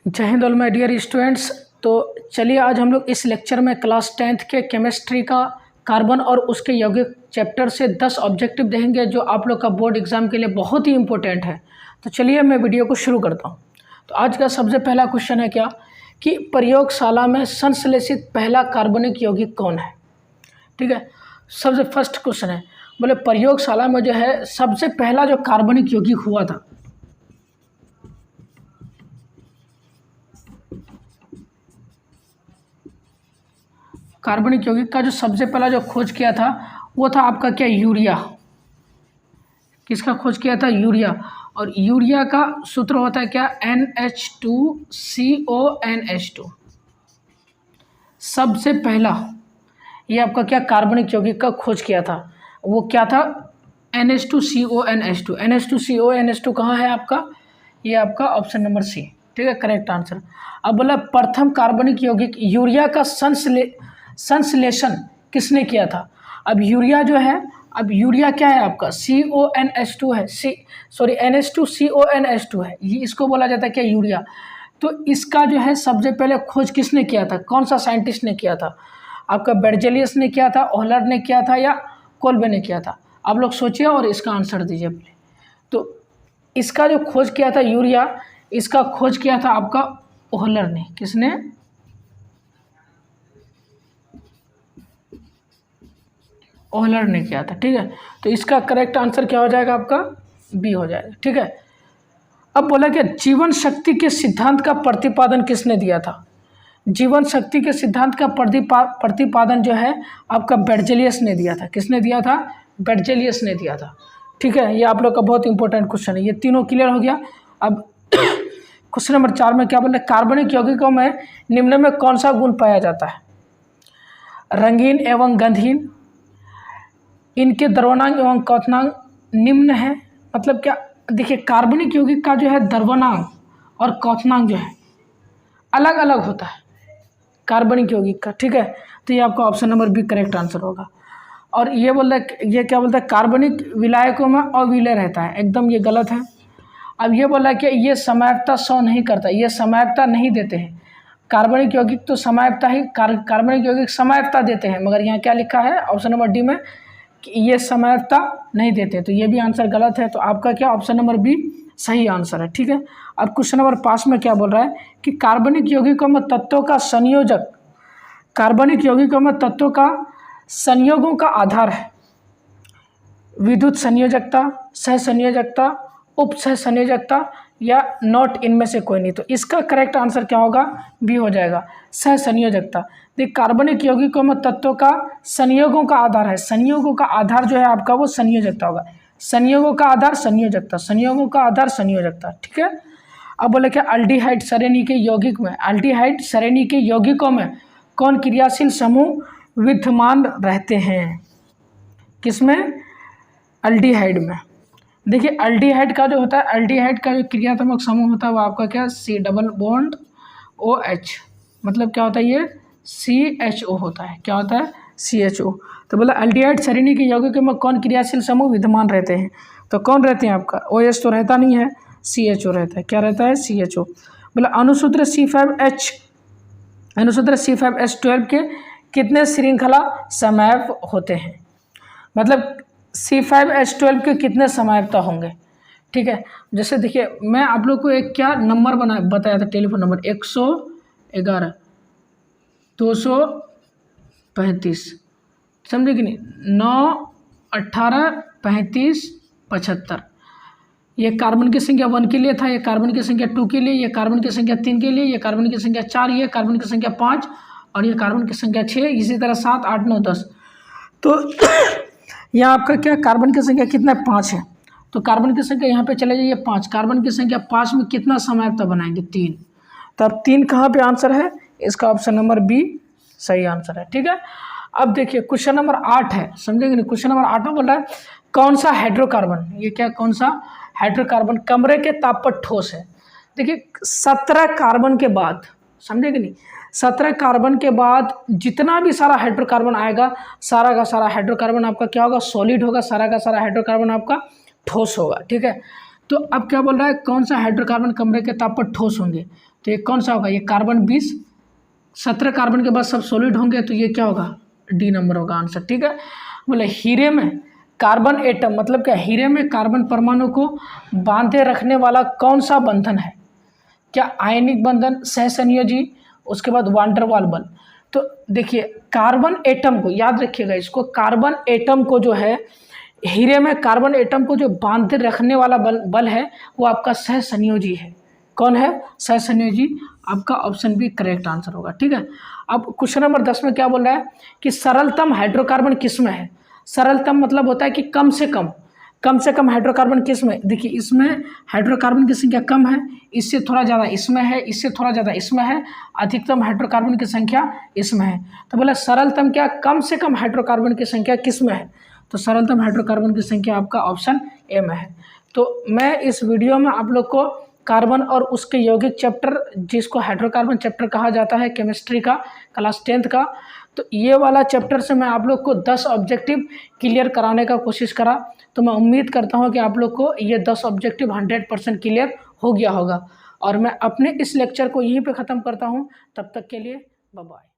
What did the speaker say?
जय हिंद all my dear students. तो चलिए आज हम लोग इस लेक्चर में क्लास 10th के केमिस्ट्री का कार्बन और उसके यौगिक चैप्टर से 10 ऑब्जेक्टिव देखेंगे जो आप लोग का बोर्ड एग्जाम के लिए बहुत ही इंपॉर्टेंट है। तो चलिए मैं वीडियो को शुरू करता हूँ। तो आज का सबसे पहला क्वेश्चन है क्या कि प्रयोगशाला में संश्लेषित पहला कार्बनिक यौगिक कौन है। ठीक है, सबसे फर्स्ट क्वेश्चन है, बोले प्रयोगशाला में जो है सबसे पहला जो कार्बनिक यौगिक हुआ था, कार्बनिक यौगिक का जो सबसे पहला जो खोज किया था वो था आपका क्या, यूरिया। किसका खोज किया था? यूरिया। और यूरिया का सूत्र होता है क्या, NH2CONH2। सबसे पहला ये आपका क्या कार्बनिक यौगिक का खोज किया था, वो क्या था? NH2CONH2। NH2CONH2 कहाँ है आपका? ये आपका ऑप्शन नंबर सी, ठीक है, करेक्ट आंसर। अब बोला प्रथम कार्बनिक यौगिक यूरिया का संश्लेषण किसने किया था? अब यूरिया जो है, अब यूरिया क्या है आपका? CONH2 है, NH2CONH2 है, ये इसको बोला जाता है क्या, यूरिया। तो इसका जो है सबसे पहले खोज किसने किया था, कौन सा साइंटिस्ट ने किया था? आपका बेर्जेलियस ने किया था, ओहलर ने किया था, या कोल्बे ने किया था? आप लोग सोचिए और इसका आंसर दीजिए पहले। तो इसका जो खोज किया था यूरिया, इसका खोज किया था आपका ओहलर ने। किसने? ओहलर ने किया था, ठीक है। तो इसका करेक्ट आंसर क्या हो जाएगा आपका? बी हो जाएगा, ठीक है। अब बोला कि जीवन शक्ति के सिद्धांत का प्रतिपादन किसने दिया था? जीवन शक्ति के सिद्धांत का प्रतिपादन जो है आपका बेर्जेलियस ने दिया था। किसने दिया था? बेर्जेलियस ने दिया था, ठीक है। ये आप लोग का बहुत इंपॉर्टेंट क्वेश्चन है। ये तीनों क्लियर हो गया। अब क्वेश्चन नंबर 4 में क्या बोल रहे, कार्बनिक यौगिकों में निम्न में कौन सा गुण पाया जाता है? रंगीन एवं गंधहीन, इनके द्रवणांक एवं क्वथनांक निम्न है। मतलब क्या, देखिए कार्बनिक यौगिक का जो है द्रवणांक और क्वथनांक जो है अलग अलग होता है कार्बनिक यौगिक का, ठीक है। तो ये आपका option number B correct answer होगा। और ये बोल रहा, ये क्या बोलता है, कार्बनिक विलायकों में अविलय रहता है, एकदम ये गलत है। अब ये बोला कि ये समयता शो नहीं करता, ये समयता नहीं देते हैं। कार्बनिक यौगिक तो समयता ही कार्बनिक यौगिक समयता देते हैं, मगर यहाँ क्या लिखा है ऑप्शन नंबर डी में कि ये समयता नहीं देते, तो ये भी आंसर गलत है। तो आपका क्या ऑप्शन नंबर बी सही आंसर है, ठीक है। अब क्वेश्चन नंबर 5 में क्या बोल रहा है कि कार्बनिक यौगिकों में तत्वों का संयोजक, कार्बनिक यौगिकों में तत्वों का संयोगों का आधार है विद्युत संयोजकता, सह संयोजकता, उप सह संयोजकता, या नॉट, इनमें से कोई नहीं। तो इसका करेक्ट आंसर क्या होगा? बी हो जाएगा, सह संयोजकता। देखिए कार्बनिक यौगिकों में तत्वों का संयोगों का आधार है, संयोगों का आधार जो है आपका वो संयोजकता होगा। संयोगों का आधार संयोजकता, संयोगों का आधार संयोजकता, ठीक है। अब बोले क्या, अल्डिहाइड श्रेणी के यौगिक में, अल्डिहाइड श्रेणी के यौगिकों में कौन क्रियाशील समूह विद्यमान रहते हैं? किसमें? अल्डिहाइड में। देखिए अल्डिहाइड का जो होता है, अल्डिहाइड का जो क्रियात्मक समूह होता है वो आपका क्या, C डबल बॉन्ड OH, मतलब क्या होता है ये CHO होता है। क्या होता है? CHO। तो बोला अल्डिहाइड श्रेणी के यौगिकों में कौन क्रियाशील समूह विद्यमान रहते हैं? तो कौन रहते हैं आपका? OH तो रहता नहीं है, CHO रहता है। क्या रहता है? CHO। बोला अनुसूत्र C5H, अनुसूत्र C5H12 के कितने श्रृंखला समैप होते हैं? मतलब C5H12 के कितने समयता होंगे, ठीक है। जैसे देखिए मैं आप लोग को एक क्या नंबर बताया था, टेलीफोन नंबर 111 235, समझे कि नहीं, 9 18 35 75। ये कार्बन की संख्या 1 के लिए था, ये कार्बन की संख्या 2 के लिए, ये कार्बन की संख्या 3 के लिए, ये कार्बन की संख्या 4, ये कार्बन की संख्या 5, और ये कार्बन की संख्या 6, इसी तरह 7 8 9 10। तो यहाँ आपका क्या कार्बन की संख्या कितना? 5 है। तो कार्बन की संख्या यहाँ पे चले जाइए 5, कार्बन की संख्या 5 में कितना समयता बनाएंगे? 3। तो अब 3 कहाँ पे आंसर है? इसका ऑप्शन नंबर बी सही आंसर है, ठीक है। अब देखिए क्वेश्चन नंबर 8 है, समझेंगे नहीं। क्वेश्चन नंबर 8 में बोल रहा है कौन सा हाइड्रोकार्बन, ये क्या, कौन सा हाइड्रोकार्बन कमरे के ताप पर ठोस है? देखिए 17 कार्बन के बाद, समझेंगे नहीं, 17 कार्बन के बाद जितना भी सारा हाइड्रोकार्बन आएगा, सारा का सारा हाइड्रोकार्बन आपका क्या होगा? सॉलिड होगा, सारा का सारा हाइड्रोकार्बन आपका ठोस होगा, ठीक है। तो अब क्या बोल रहा है, कौन सा हाइड्रोकार्बन कमरे के ताप पर ठोस होंगे, तो ये कौन सा होगा, ये कार्बन 20, 17 कार्बन के बाद सब सॉलिड होंगे, तो ये क्या होगा, डी नंबर होगा आंसर। ठीक है, बोले हीरे में कार्बन एटम, मतलब क्या, हीरे में कार्बन परमाणु को बांधे रखने वाला कौन सा बंधन है, क्या आयनिक बंधन, सहसंयोजी, उसके बाद वांडरवाल बल। तो देखिए कार्बन एटम को याद रखिएगा, इसको कार्बन एटम को जो है, हीरे में कार्बन एटम को जो बांधे रखने वाला बल है वो आपका सहसंयोजी है। कौन है, सहसंयोजी, आपका ऑप्शन बी करेक्ट आंसर होगा। ठीक है, अब क्वेश्चन नंबर 10 में क्या बोल रहा है कि सरलतम हाइड्रोकार्बन किसमें है, सरलतम मतलब होता है कि कम से कम हाइड्रोकार्बन किस में, देखिए इसमें हाइड्रोकार्बन की संख्या कम है, इससे थोड़ा ज़्यादा इसमें है, इससे थोड़ा ज़्यादा इसमें है, अधिकतम हाइड्रोकार्बन की संख्या इसमें है। तो बोला सरलतम क्या, कम से कम हाइड्रोकार्बन की संख्या किस में है, तो सरलतम हाइड्रोकार्बन की संख्या आपका ऑप्शन ए में है। तो मैं इस वीडियो में आप लोग को कार्बन और उसके यौगिक चैप्टर, जिसको हाइड्रोकार्बन चैप्टर कहा जाता है केमिस्ट्री का, क्लास 10th का, तो ये वाला चैप्टर से मैं आप लोग को 10 ऑब्जेक्टिव क्लियर कराने का कोशिश करा। तो मैं उम्मीद करता हूँ कि आप लोग को ये 10 ऑब्जेक्टिव 100% क्लियर हो गया होगा। और मैं अपने इस लेक्चर को यहीं पे ख़त्म करता हूँ, तब तक के लिए बाय बाय।